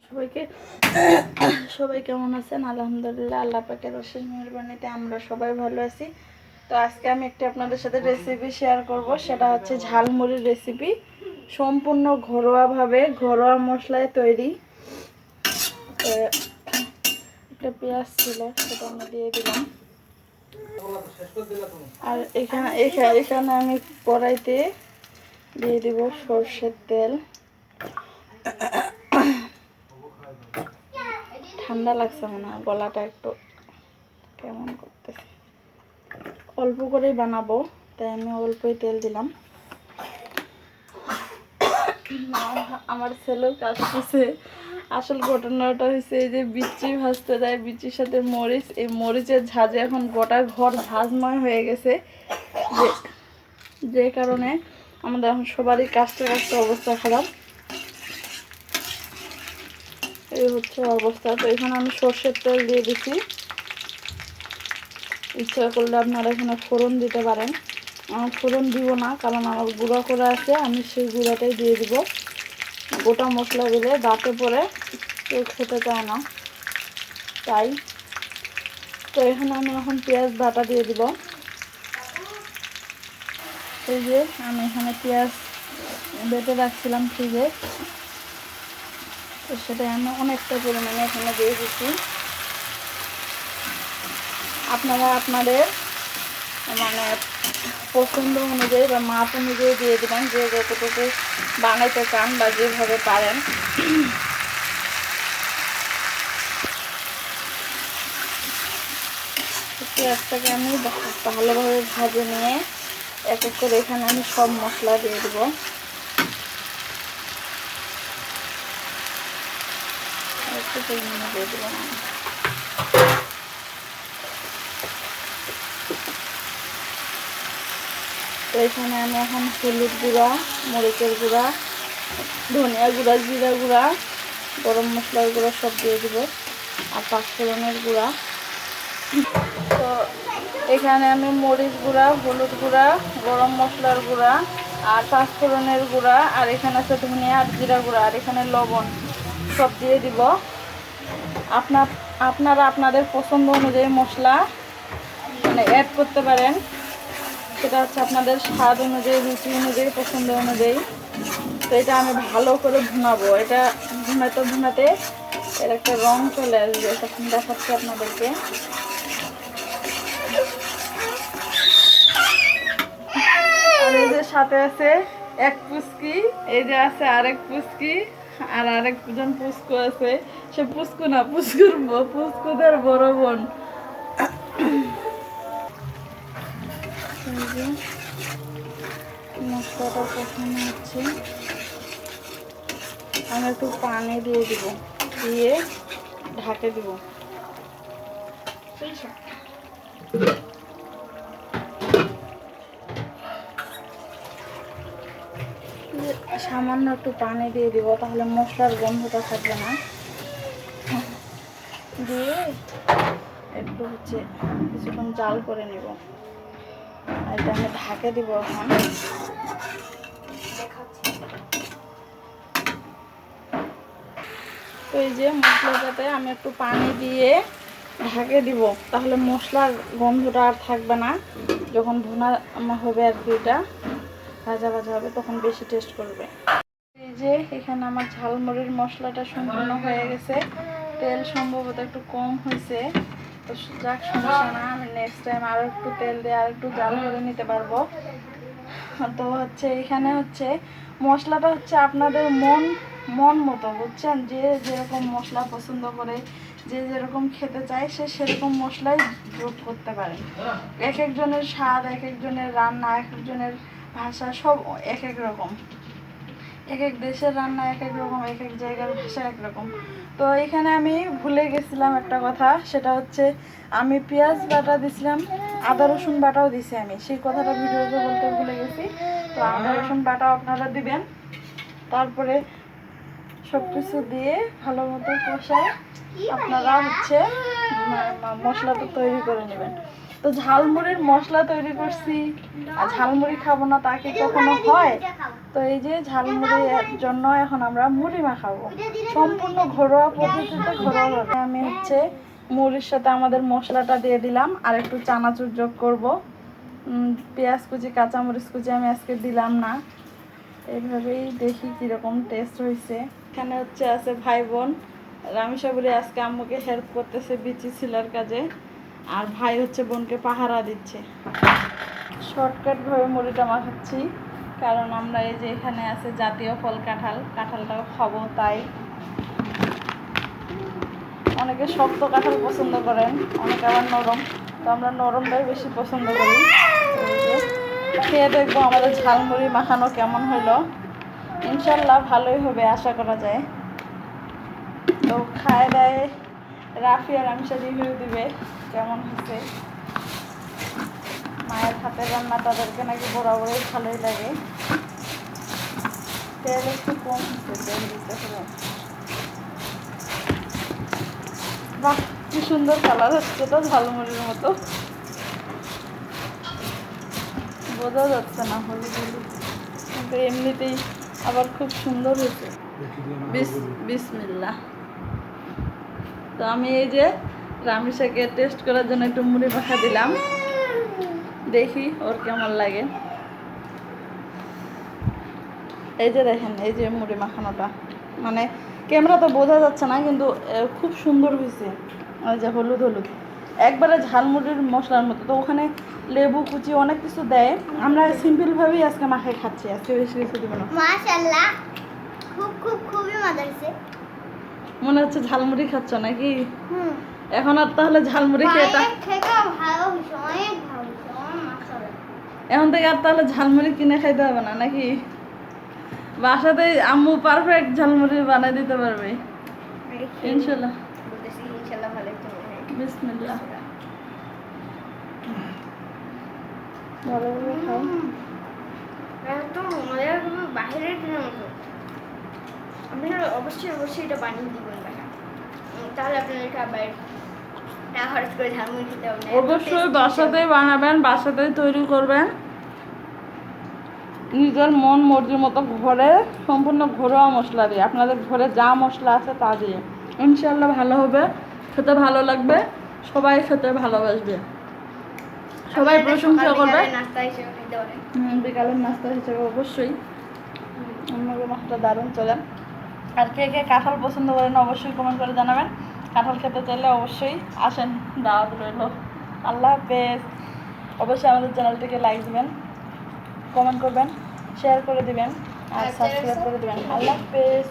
সবাইকে সবাই কেমন আছেন? আলহামদুলিল্লাহ, আল্লাহ পাকের অশেষ মেহেরবানিতে আমরা সবাই ভালো আছি। তো আজকে আমি একটি আপনাদের সাথে রেসিপি শেয়ার করব, সেটা হচ্ছে ঝালমুড়ির রেসিপি। সম্পূর্ণ ঘরোয়াভাবে ঘরোয়া মশলায় তৈরি। তো একটা পেঁয়াজ ছিল, সেটা আমি দিয়ে দিলাম। আর এখানে আমি কড়াইতে দিয়ে দিব সর্ষের তেল। ঠান্ডা লাগছে মনে হয়, গলাটা একটু কেমন করতেছে। অল্প করেই বানাবো, তাই আমি অল্পই তেল দিলাম। আমার ছেলেও কাজ করছে। আসল ঘটনাটা হয়েছে এই যে বিচি ভাজতে দেয়, বিচির সাথে মরিচ, এই মরিচের ঝাঁজে এখন গোটা ঘর ঝাঁজময় হয়ে গেছে, যে কারণে আমাদের এখন সবারই কাজটা অবস্থা খারাপ। এই হচ্ছে অবস্থা। তো এখানে আমি সর্ষের তেল দিয়ে দিচ্ছি। ইচ্ছা করলে আপনারা এখানে ফোড়ন দিতে পারেন। আমার ফোড়ন দিব না, কারণ আমার গুঁড়ো করা আছে, আমি সেই গুঁড়োটাই দিয়ে দিব। গোটা মশলা দিলে দাঁতে পরে কেউ খেতে চায় না, তাই। তো এখানে আমি এখন পেঁয়াজ বাটা দিয়ে দিব। এই যে আমি এখানে পেঁয়াজ বেটে রাখছিলাম ফ্রিজে, তো সেটা আমি অনেকটা পরিমাণে এখানে দিয়ে দিচ্ছি। আপনারা আপনাদের মানে পছন্দ অনুযায়ী বা মাপ অনুযায়ী দিয়ে দেবেন, যে যতটুকু বানাইতে চান বা যেভাবে পারেন। পেঁয়াজটাকে আমি ভালোভাবে ভাজে নিয়ে এক এক করে এখানে আমি সব মশলা দিয়ে দেবো। একটু পরিমাণে দিয়ে দেবো। তো এখানে আমি এখন হলুদ গুঁড়া, মরিচের গুঁড়া, ধনিয়া গুঁড়া, জিরা গুঁড়া, গরম মশলার গুঁড়া সব দিয়ে দেবো, আর পাঁচফোড়নের গুঁড়া। তো এখানে আমি মরিচ গুঁড়া, হলুদ গুঁড়া, গরম মশলার গুঁড়া আর পাঁচফোড়নের গুঁড়া, আর এখানে আছে ধনিয়া আর জিরা গুঁড়া, আর এখানে লবণ সব দিয়ে দিব। আপনারা আপনাদের পছন্দ অনুযায়ী মশলা মানে অ্যাড করতে পারেন। সেটা হচ্ছে আপনাদের স্বাদ অনুযায়ী, রুচি অনুযায়ী, পছন্দ অনুযায়ী। তো এটা আমি ভালো করে ভুনাবো। এটা ভুনাতে এর একটা রং চলে আসবে, তখন দেখাচ্ছি আপনাদেরকে। আর এই যে সাথে আছে এক পুচকি, এই যে আছে আরেক পুচকি, আর আরেকজন পুচকু আছে। সে পুচকু না, পুচকুদের বড় বোন। মশলাটা কষানো হচ্ছে, আমি একটু পানি দিয়ে দিব, দিয়ে ঢাকে দিব। সামান্য একটু পানি দিয়ে দিব, তাহলে মশলার গন্ধটা থাকবে না। দিয়ে একটু হচ্ছে কিছুক্ষণ জাল করে নেব। আর এটা আমি ঢাকে দিব এখন। তো এই যে মশলাটাতে আমি একটু পানি দিয়ে ঢাকে দিব, তাহলে মশলার গন্ধটা আর থাকবে না। যখন ভুনা হবে আর কি, এটা ভাজা ভাজা হবে, তখন বেশি টেস্ট করবে। এই যে এখানে আমার ঝালমুড়ির মশলাটা সম্পূর্ণ হয়ে গেছে। তেল সম্ভবত একটু কম হয়েছে, তো যাক, সমস্যা না। আমি নেক্সট টাইম আরও একটু তেল দিয়ে আর একটু জাল করে নিতে পারবো। তো হচ্ছে এখানে হচ্ছে মশলাটা হচ্ছে আপনাদের মন মতো, বুঝছেন? যে যেরকম মশলা পছন্দ করে, যে যেরকম খেতে চায়, সে সেরকম মশলাই যোগ করতে পারেন। এক একজনের স্বাদ, এক একজনের রান্না, এক একজনের ভাষা সব এক এক রকম। এক এক দেশের রান্না এক এক রকম, এক এক জায়গার ভাষা এক রকম। তো এখানে আমি ভুলে গেছিলাম একটা কথা, সেটা হচ্ছে আমি পেঁয়াজ বাটা দিছিলাম, আদা রসুন বাটাও দিছি। আমি সেই কথাটা ভিডিওতে বলতে ভুলে গেছি। তো আদা রসুন বাটাও আপনারা দিবেন। তারপরে সব কিছু দিয়ে ভালো মতো কষায় আপনারা হচ্ছে মশলাটা তৈরি করে নেবেন। তো তো ঝালমুড়ির মশলা তৈরি করছি, আর ঝালমুড়ি খাবো না তা কি কখনো হয়? তো এই যে ঝালমুড়ির জন্য এখন আমরা মুড়ি মাখাবো, সম্পূর্ণ ঘরোয়া পদ্ধতিতে, ঘরোয়াভাবে। আমি হচ্ছে মুড়ির সাথে আমাদের মশলাটা দিয়ে দিলাম, আর একটু চানাচুর যোগ করব। পেঁয়াজ কুচি, কাঁচামরিচ কুচি আমি আজকে দিলাম না। এইভাবেই দেখি কীরকম টেস্ট হয়েছে। এখানে হচ্ছে আছে ভাই বোন, রামিসাবুরি আজকে আম্মুকে হেল্প করতেছে বিচি ছিলার কাজে, আর ভাই হচ্ছে বোনকে পাহারা দিচ্ছে। শর্টকাটভাবে মুড়িটা মাখাচ্ছি, কারণ আমরা এই যে এখানে আছে জাতীয় ফল কাঁঠাল, কাঁঠালটাও খাবো তাই। অনেকে শক্ত কাঁঠাল পছন্দ করেন, অনেকে আবার নরম, তো আমরা নরমটাই বেশি পছন্দ করি। খেয়ে দেখবো আমাদের ঝালমুড়ি মাখানো কেমন হলো। ইনশাল্লাহ ভালোই হবে আশা করা যায়। তো খায় দেয় রাফি আর রামিসা রিভিউ দিবে কেমন হয়েছে। মায়ের হাতের রান্না তাদেরকে নাকি বরাবরই ভালোই লাগে। তেল একটু কম হচ্ছে, তেল দিতে হবে। বাহ, কি সুন্দর কালার হচ্ছে তো, ঝালমুড়ির মতো বোঝা যাচ্ছে না হলুদ হলুদ, কিন্তু এমনিতেই আবার খুব সুন্দর হয়েছে। বিসমিল্লাহ। তো আমি এই যে রামিসাকে টেস্ট করার জন্য একটু মুড়ি মাখা দিলাম, দেখি ওর কেমন লাগে। এই যে দেখেন, এই যে মুড়ি মাখানোটা, মানে ক্যামেরা তো বোঝা যাচ্ছে না, কিন্তু খুব সুন্দর হয়েছে। ওই যে হলুদ হলুদ, একবারে ঝালমুড়ির মশলার মতো। তো ওখানে লেবু কুচি অনেক কিছু দেয়, আমরা সিম্পলভাবেই আজকে মাখাই খাচ্ছি, আজকে বেশি কিছু দিব না। মাশাআল্লাহ, খুবই মজা হয়েছে। মনে হচ্ছে ঝালমুড়ি খাচ্ছ নাকি? এখন আর তাহলে ঝালমুড়ি খেয়ে ভালো হয়েছে, অনেক ভালো হয়েছে মাশাআল্লাহ। এখন থেকে আর তাহলে ঝালমুড়ি কিনে খাইতে হবে না নাকি? বাসাতেই আম্মু পারফেক্ট ঝালমুড়ি বানাই দিতে পারবে ইনশাল্লাহ। বলতেছি ইনশাআল্লাহ ভালো হবে। বিসমিল্লাহ। ভালোভাবে খাও। এত মজার, কোনো বাইরের মতো। আপনারা অবশ্যই এটা বানিয়ে দিবেন বাসা, তাহলে আপনাদের খাবার খরচ করে ঝালমুড়ি খেতে হবে না। অবশ্যই বাসাতেই বানাবেন, বাসাতেই তৈরি করবেন, নিজের মন মর্জির মতো, ঘরে সম্পূর্ণ ঘরোয়া মশলা দিয়ে, আপনাদের ঘরে যা মশলা আছে তা দিয়ে ইনশাল্লাহ ভালো হবে, খেতে ভালো লাগবে, সবাই খেতে ভালোবাসবে, সবাই প্রশংসা করবে। নাস্তা হিসেবে খেতে পারেন। বিকালের নাস্তা হিসেবে অবশ্যই অন্যরকম একটা দারুণ চলে। আর কে কে কাঁঠাল পছন্দ করেন অবশ্যই কমেন্ট করে জানাবেন। কাঁঠাল খেতে চাইলে অবশ্যই আসেন, দাওয়াত রইল। আল্লাহ হাফেজ। অবশ্যই আমাদের চ্যানেলটিকে লাইক দিবেন, কমেন্ট করবেন, শেয়ার করে দিবেন, আর সাবস্ক্রাইব করে দিবেন। আল্লাহ হাফেজ।